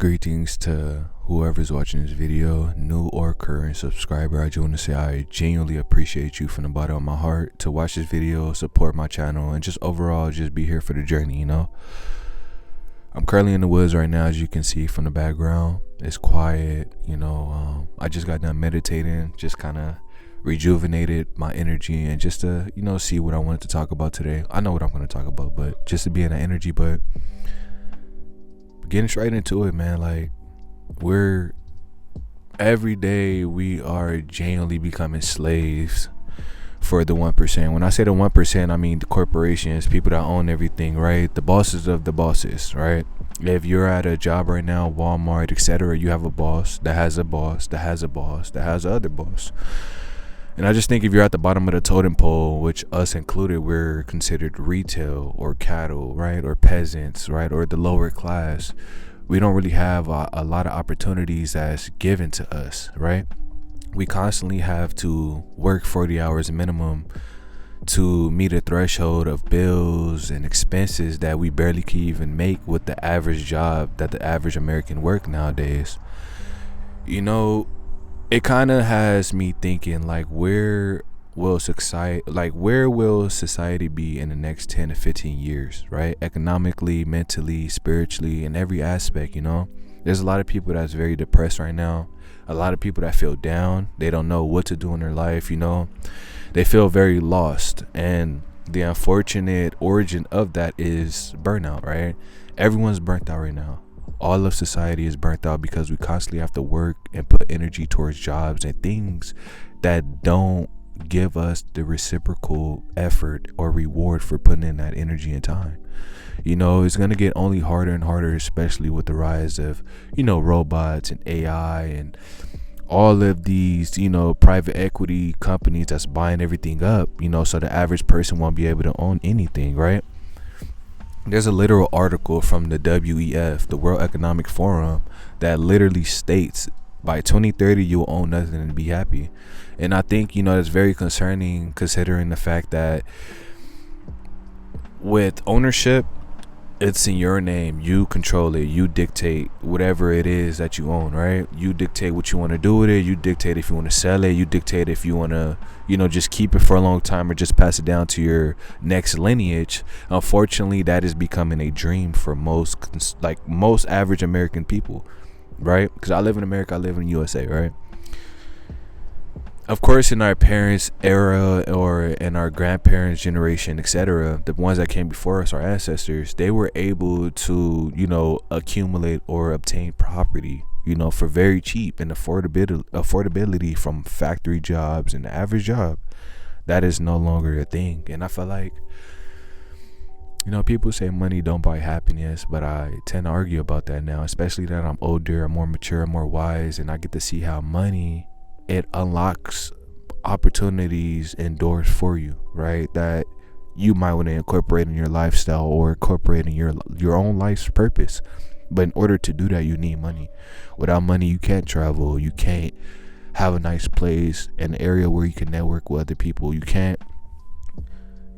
Greetings to whoever's watching this video, new or current subscriber. I just want to say I genuinely appreciate you from the bottom of my heart to watch this video, support my channel, and just overall just be here for the journey, I'm currently in the woods right now, as you can see from the background. It's quiet, I just got done meditating, just kind of rejuvenated my energy and just to, see what I wanted to talk about today. I know what I'm going to talk about, but just to be in that energy, but getting straight into it, man. Like, every day we are genuinely becoming slaves for the 1%. When I say the 1%, I mean the corporations, people that own everything, right? The bosses of the bosses, right? If you're at a job right now, Walmart, etc., you have a boss that has a boss that has a boss that has another boss. And I just think if you're at the bottom of the totem pole, which us included, we're considered retail or cattle, right? Or peasants, right? Or the lower class. We don't really have a lot of opportunities that's given to us, right? We constantly have to work 40 hours minimum to meet a threshold of bills and expenses that we barely can even make with the average job that the average American work nowadays. It kind of has me thinking, like, where will society be in the next 10 to 15 years, right? Economically, mentally, spiritually, in every aspect. There's a lot of people that's very depressed right now, a lot of people that feel down. They don't know what to do in their life. They feel very lost, and the unfortunate origin of that is burnout, right? Everyone's burnt out right now. All of society is burnt out because we constantly have to work and put energy towards jobs and things that don't give us the reciprocal effort or reward for putting in that energy and time. It's going to get only harder and harder, especially with the rise of, robots and AI and all of these, private equity companies that's buying everything up, so the average person won't be able to own anything, right? There's a literal article from the WEF, the World Economic Forum, that literally states by 2030 you'll own nothing and be happy. And I think, that's very concerning, considering the fact that with ownership, it's in your name. You control it. You dictate whatever it is that you own, right? You dictate what you want to do with it. You dictate if you want to sell it. You dictate if you want to, just keep it for a long time or just pass it down to your next lineage. Unfortunately, that is becoming a dream for most average American people, right? Because I live in America. I live in the USA, right? Of course, in our parents' era or in our grandparents' generation, etc., the ones that came before us, our ancestors, they were able to, accumulate or obtain property, for very cheap, and affordability from factory jobs and the average job. That is no longer a thing. And I feel like, people say money don't buy happiness, but I tend to argue about that now, especially that I'm older, I'm more mature, I'm more wise, and I get to see how money, it unlocks opportunities and doors for you, right? That you might want to incorporate in your lifestyle or incorporate in your own life's purpose. But in order to do that, you need money. Without money, you can't travel. You can't have a nice place, an area where you can network with other people. You can't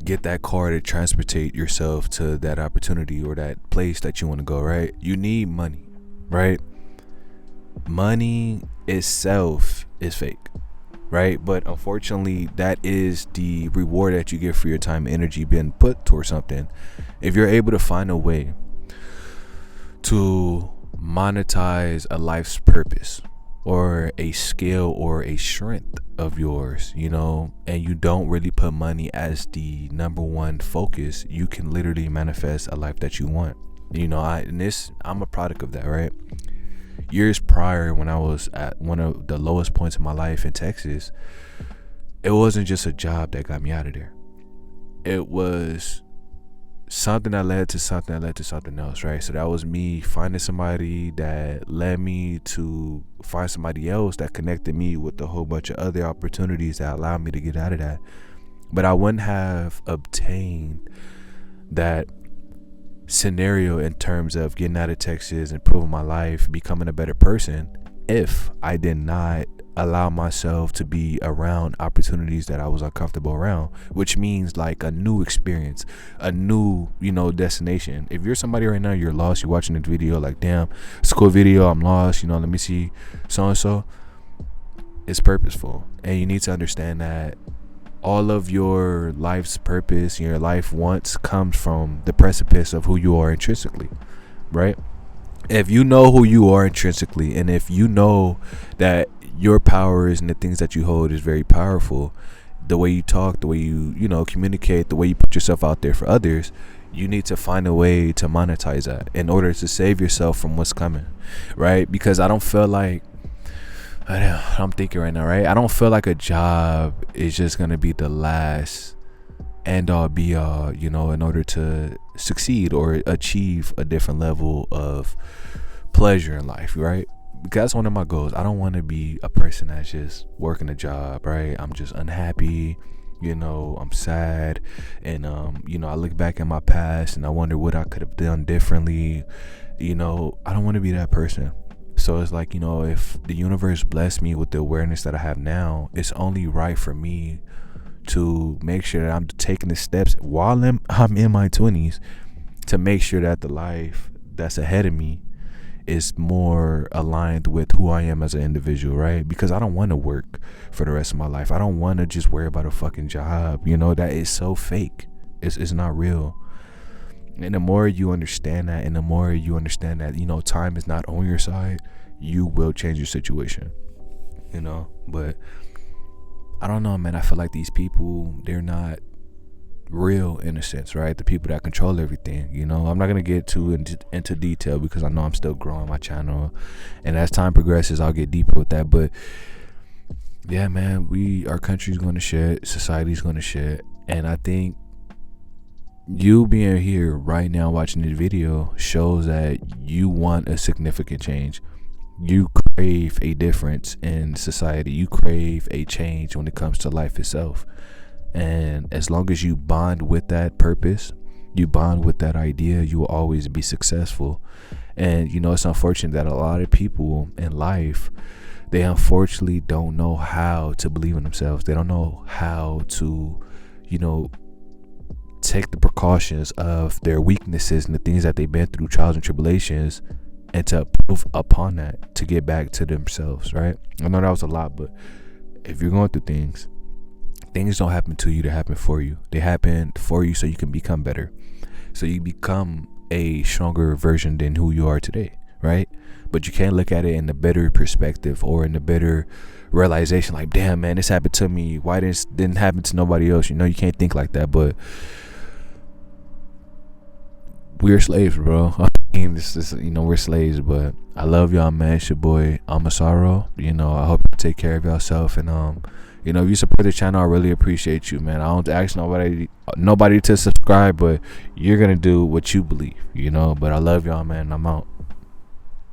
get that car to transportate yourself to that opportunity or that place that you want to go, right? You need money, right? Money itself is fake, right? But unfortunately, that is the reward that you get for your time and energy being put towards something. If you're able to find a way to monetize a life's purpose or a skill or a strength of yours, and you don't really put money as the number one focus, you can literally manifest a life that you want. I'm a product of that, right? Years prior, when I was at one of the lowest points in my life in Texas, it wasn't just a job that got me out of there. It was something that led to something that led to something else, right? So that was me finding somebody that led me to find somebody else that connected me with a whole bunch of other opportunities that allowed me to get out of that. But I wouldn't have obtained that scenario in terms of getting out of Texas, improving my life, becoming a better person, if I did not allow myself to be around opportunities that I was uncomfortable around, which means like a new experience, a new, destination. If you're somebody right now, you're lost, you're watching this video like, damn, it's a cool video, I'm lost, let me see so and so. It's purposeful, and you need to understand that all of your life's purpose, your life wants, comes from the precipice of who you are intrinsically, right? If you know who you are intrinsically, and if you know that your powers and the things that you hold is very powerful, the way you talk, the way you communicate, the way you put yourself out there for others, you need to find a way to monetize that in order to save yourself from what's coming, right? Because I don't feel like, I'm thinking right now, right? I don't feel like a job is just gonna be the last end all be all, in order to succeed or achieve a different level of pleasure in life, right? Because that's one of my goals. I don't want to be a person that's just working a job, right? I'm just unhappy, I'm sad, and I look back in my past and I wonder what I could have done differently. I don't want to be that person. So it's like, if the universe blessed me with the awareness that I have now, it's only right for me to make sure that I'm taking the steps while I'm in my 20s to make sure that the life that's ahead of me is more aligned with who I am as an individual, right? Because I don't want to work for the rest of my life. I don't want to just worry about a fucking job, that is so fake. It's not real. And the more you understand that, time is not on your side, you will change your situation, but I don't know, man. I feel like these people, they're not real in a sense, right? The people that control everything, I'm not gonna get too into detail because I know I'm still growing my channel, and as time progresses I'll get deeper with that. But yeah, man, our country's gonna shit, society's gonna shit, and I think you being here right now watching this video shows that you want a significant change. You crave a difference in society. You crave a change when it comes to life itself. And as long as you bond with that purpose, you bond with that idea, you will always be successful. And it's unfortunate that a lot of people in life, they unfortunately don't know how to believe in themselves. They don't know how to take the precautions of their weaknesses and the things that they've been through, trials and tribulations, and to prove upon that to get back to themselves, right? I know that was a lot, but if you're going through things don't happen to you, they happen for you. They happen for you so you can become better, so you become a stronger version than who you are today, right? But you can't look at it in a better perspective or in a better realization, like, damn, man, this happened to me, why this didn't happen to nobody else? You can't think like that. But we're slaves, bro. I mean, this is, we're slaves. But I love y'all, man. It's your boy Amasaro. I hope you take care of yourself, and if you support the channel, I really appreciate you, man. I don't ask nobody to subscribe, but you're gonna do what you believe, but I love y'all, man. I'm out.